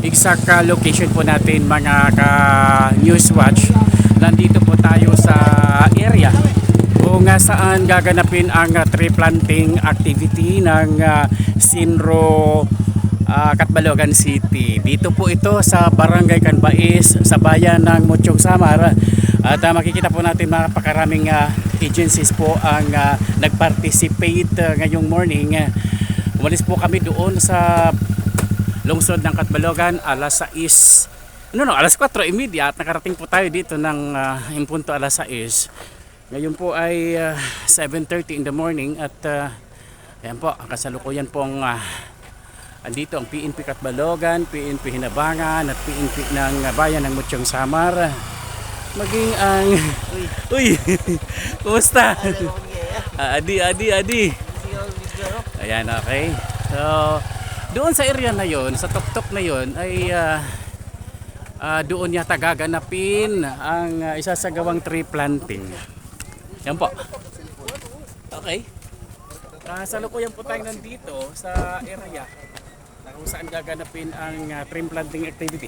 exact location po natin mga ka-Newswatch. Nandito po tayo sa area kung saan gaganapin ang tree planting activity ng Sinro Catbalogan City. Dito po ito sa Barangay Canbais sa bayan ng Muchong Samar. At makikita po natin napakaraming agencies po ang nag-participate ngayong morning. Umalis po kami doon sa lungsod ng Catbalogan alas 6. Alas 4:30 at nakarating po tayo dito ng impunto alas 6. Ngayon po ay 7:30 in the morning at ayan po, ang kasalukuyan pong andito ang PNP Catbalogan, PNP Hinabangan at PNP ng bayan ng Muchong Samar. Maging ang Uy, kumusta? Adi. Ayan, okay. So, doon sa area na yon, sa tuktok na yon ay doon yata gaganapin ang isasagawang tree planting. Yan po. Okay. Salukuyan po tayo nandito sa area na kung saan gaganapin ang tree planting activity.